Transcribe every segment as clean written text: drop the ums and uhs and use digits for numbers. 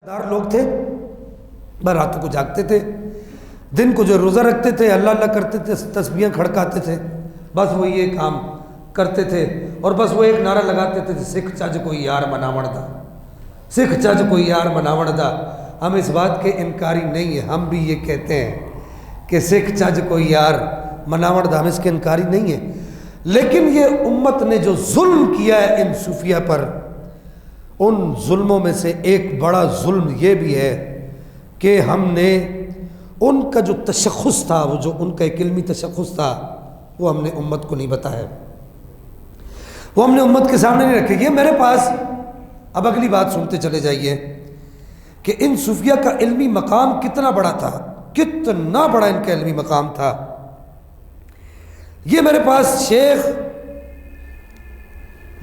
दार लोग थे, वह रातों को जागते थे, दिन को जो रोज़ा रखते थे, अल्लाह अल्लाह करते थे, तस्बीहें खड़काते थे, बस वो ये काम करते थे। और बस वो एक नारा लगाते थे, सिख चज कोई यार मनावण दा, सिख चज कोई यार मनावण दा। हम इस बात के इनकारी नहीं है, हम भी ये कहते हैं कि सिख चज कोई यार मनावण दा, हम इसके इनकारी नहीं है। लेकिन ये उम्मत ने जो जुल्म किया है इन सूफिया पर, उन जुल्मों में से एक बड़ा जुल्म ये भी है कि हमने उनका जो तशख़्ख़ुस था, वो जो उनका एक इल्मी तशख़्ख़ुस था, वो हमने उम्मत को नहीं बताया, वो हमने उम्मत के सामने नहीं रखे। ये मेरे पास, अब अगली बात सुनते चले जाइए कि इन सूफिया का इल्मी मकाम कितना बड़ा था, कितना बड़ा इनका इल्मी मकाम था। ये मेरे पास शेख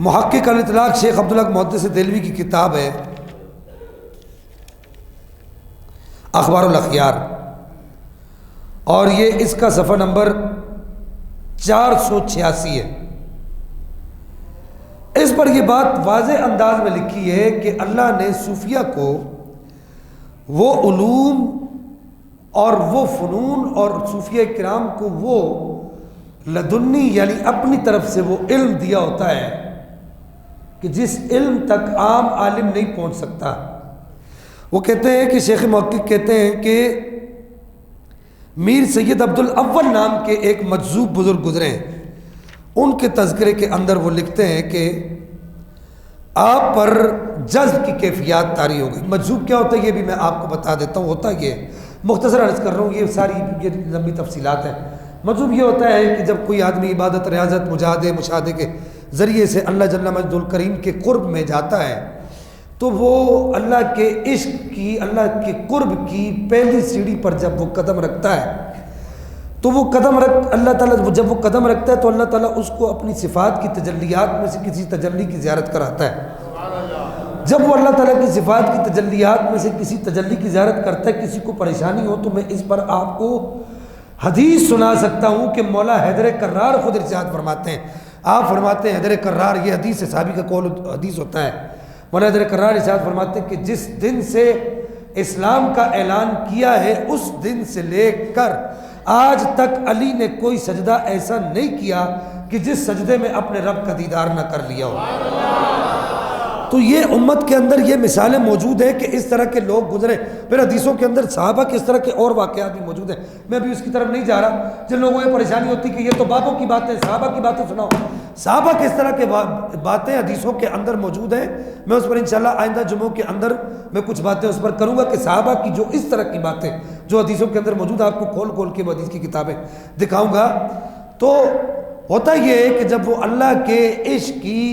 मुहक्किक अल इतलाक़ शेख अब्दुल हक मुहद्दिस देलवी की किताब है अखबारुल अखयार, और ये इसका सफ़ा नंबर 486 है। इस पर यह बात वाज़ेह अंदाज में लिखी है कि अल्लाह ने सूफिया को वो उलूम और वो फ़नून और सूफिया किराम को वो लदुन्नी यानी अपनी तरफ से वो इल्म दिया होता है कि जिस इल्म तक आम आलिम नहीं पहुंच सकता। वो कहते हैं कि शेख मुहक्किक कहते हैं कि मीर सैयद अब्दुल अव्वल नाम के एक मजजूब बुजुर्ग गुजरे हैं, उनके तज़किरे के अंदर वो लिखते हैं कि आप पर जज्ब की कैफियत तारी हो गई। मजजूब क्या होता है ये भी मैं आपको बता देता हूँ। होता ये मुख्तसर अर्ज़ कर रहा हूँ, ये सारी ये लंबी तफसीलात हैं। मजजूब ये होता है कि जब कोई आदमी इबादत, रियाजत, मुजाहदे, मुशाहदे के ज़रिए से अल्लाह जल्ल मजदुल करीम के कुर्ब में जाता है, तो वो अल्लाह के इश्क की, अल्लाह के कुर्ब की पहली सीढ़ी पर जब वो कदम रखता है, तो वो कदम रख अल्लाह ताला जब वो कदम रखता है तो अल्लाह ताला उसको अपनी सिफ़ात की तजल्लियात में से किसी तजल्ली की ज़ियारत कराता है। जब वो अल्लाह ताला की सिफ़ात की तजल्लियात में से किसी तजल्ली की ज़ियारत करता है, किसी को परेशानी हो, तो मैं इस पर आपको हदीस सुना सकता हूँ कि मौला हैदर कर्रार खुद इरशाद फरमाते हैं। आप फरमाते हैं हैदर कर्रार, ये हदीस है, साहबी का कौल हदीस होता है। मौला हैदर कर्रार इरशाद फरमाते हैं कि जिस दिन से इस्लाम का ऐलान किया है उस दिन से लेकर आज तक अली ने कोई सजदा ऐसा नहीं किया कि जिस सजदे में अपने रब का दीदार न कर लिया हो। तो ये उम्मत के अंदर ये मिसालें मौजूद हैं कि इस तरह के लोग गुजरे। फिर हदीसों के अंदर सहाबा के इस तरह के और वाक़यात भी मौजूद हैं। मैं भी उसकी तरफ नहीं जा रहा। जिन लोगों को ये परेशानी होती कि ये तो बाबों की बातें, सहाबा की बातें सुनाओ, सहाबा के इस तरह के बातें हदीसों के अंदर मौजूद हैं। मैं उस पर इंशाल्लाह आइंदा जुम्मों के अंदर मैं कुछ बातें उस पर करूँगा कि सहाबा की जो इस तरह की बातें जो हदीसों के अंदर मौजूद है, आपको खोल खोल के हदीस की किताबें दिखाऊँगा। तो होता ये है कि जब वो अल्लाह के इश्क की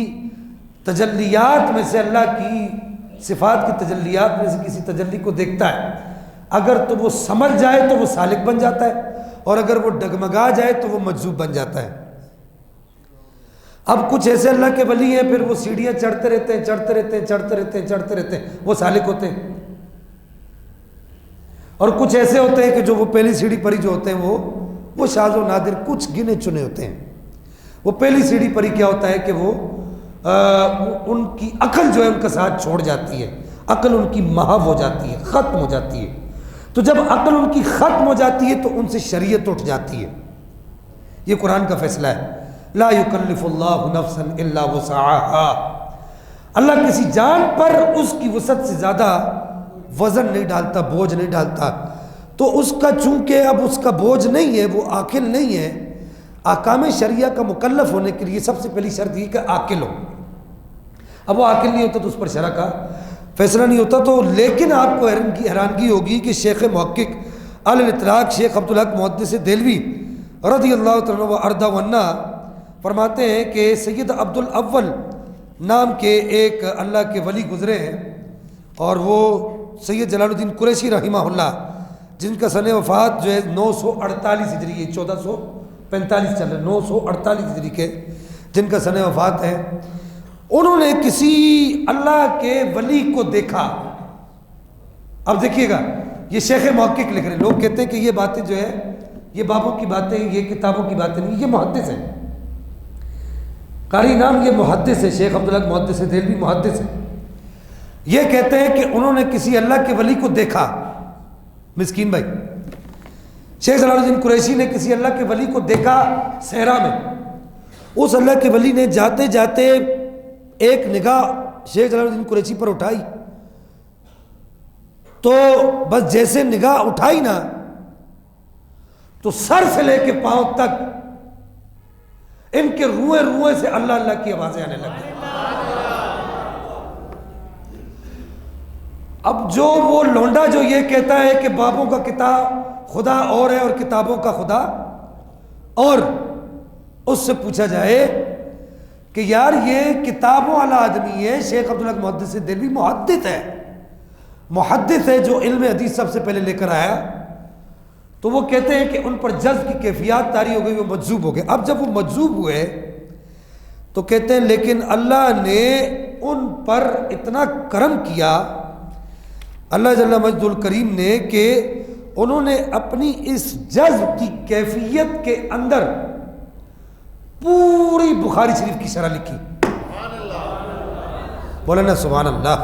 तजल्लियात में से, अल्लाह की सिफ़ात की तजल्लियात में से किसी तजल्ली को देखता है, अगर तो वो समझ जाए तो वो सालिक बन जाता है, और अगर वो डगमगा जाए तो वो मजजूब बन जाता है। अब कुछ ऐसे अल्लाह के वली हैं, फिर वो सीढ़ियाँ चढ़ते रहते हैं, चढ़ते रहते हैं, चढ़ते रहते हैं, चढ़ते रहते हैं, वो सालिक होते हैं। और कुछ ऐसे होते हैं कि जो वो पहली सीढ़ी पर ही जो होते हैं वो शाज़ व नादिर कुछ गिने चुने होते हैं। वो पहली सीढ़ी पर ही क्या होता है कि वो उनकी अकल जो है उनका साथ छोड़ जाती है, अकल उनकी महव हो जाती है, ख़त्म हो जाती है। तो जब अकल उनकी ख़त्म हो जाती है तो उनसे शरीयत उठ जाती है। ये कुरान का फैसला है, ला युकल्लिफुल्लाहु नफ्सन इल्ला वुसअहा। अल्लाह किसी जान पर उसकी वसअत से ज़्यादा वज़न नहीं डालता, बोझ नहीं डालता। तो उसका चूँकि अब उसका बोझ नहीं है, वो आकिल नहीं है, आकाम शरिया का मुकल्लफ होने के लिए सबसे पहली शर्त ये कि आकिल हो। अब वो आकिल नहीं होता तो उस पर शरअ का फैसला नहीं होता। तो लेकिन आपको हैरानगी होगी कि शेख मुहक्किक अल इतलाक़ शेख अब्दुल हक मुहद्दिस देलवी रज़ियल्लाहु तआला व अर्दा वन्ना फरमाते हैं कि सैयद अब्दुल अव्वल नाम के एक अल्लाह के वली गुजरे हैं, और वो सैयद जलालुद्दीन कुरैशी रहमहुल्लाह, जिनका सन वफ़ात जो है 948 हिजरी है, 1445 चल रहे, 948 हिजरी के जिनका सन वफ़ात है। उन्होंने किसी अल्लाह के वली को देखा। अब देखिएगा, ये शेख मुहक्किक लिख रहे हैं। लोग कहते हैं कि ये बातें जो है ये बाबों की बातें, ये किताबों की बातें नहीं, ये मुहद्दिस है। कारी नाम ये मुहद्दिस है, शेख अब्दुल हक मुहद्दिस देलवी मुहद्दिस है। ये कहते हैं कि उन्होंने किसी अल्लाह के वली को देखा। मिस्कीन भाई, शेख जलालुद्दीन कुरैशी ने किसी अल्लाह के वली को देखा सहरा में। उस अल्लाह के वली ने जाते जाते एक निगाह शेख जलालुद्दीन कुरैशी पर उठाई, तो बस जैसे निगाह उठाई ना, तो सर से लेके पांव तक इनके रुए रुए से अल्लाह अल्लाह की आवाजें आने लगी। अब जो वो लौंडा जो ये कहता है कि बाबों का किताब खुदा और है और किताबों का खुदा और, उससे पूछा जाए कि यार ये किताबों वाला आदमी है, शेख अब्दुल हक मुहद्दिस दिल्वी मुहद्दिस है जो इल्म हदीस सबसे पहले लेकर आया, तो वो कहते हैं कि उन पर जज्ब की कैफियत तारी हो गई, वो मजजूब हो गए। अब जब वो मजजूब हुए तो कहते हैं लेकिन अल्लाह ने उन पर इतना करम किया, अल्लाह जल्ला मजदुल करीम ने, कि उन्होंने अपनी इस जज्ब की कैफियत के अंदर पूरी बुखारी शरीफ की शरह लिखी। बोला ना सुभान अल्लाह।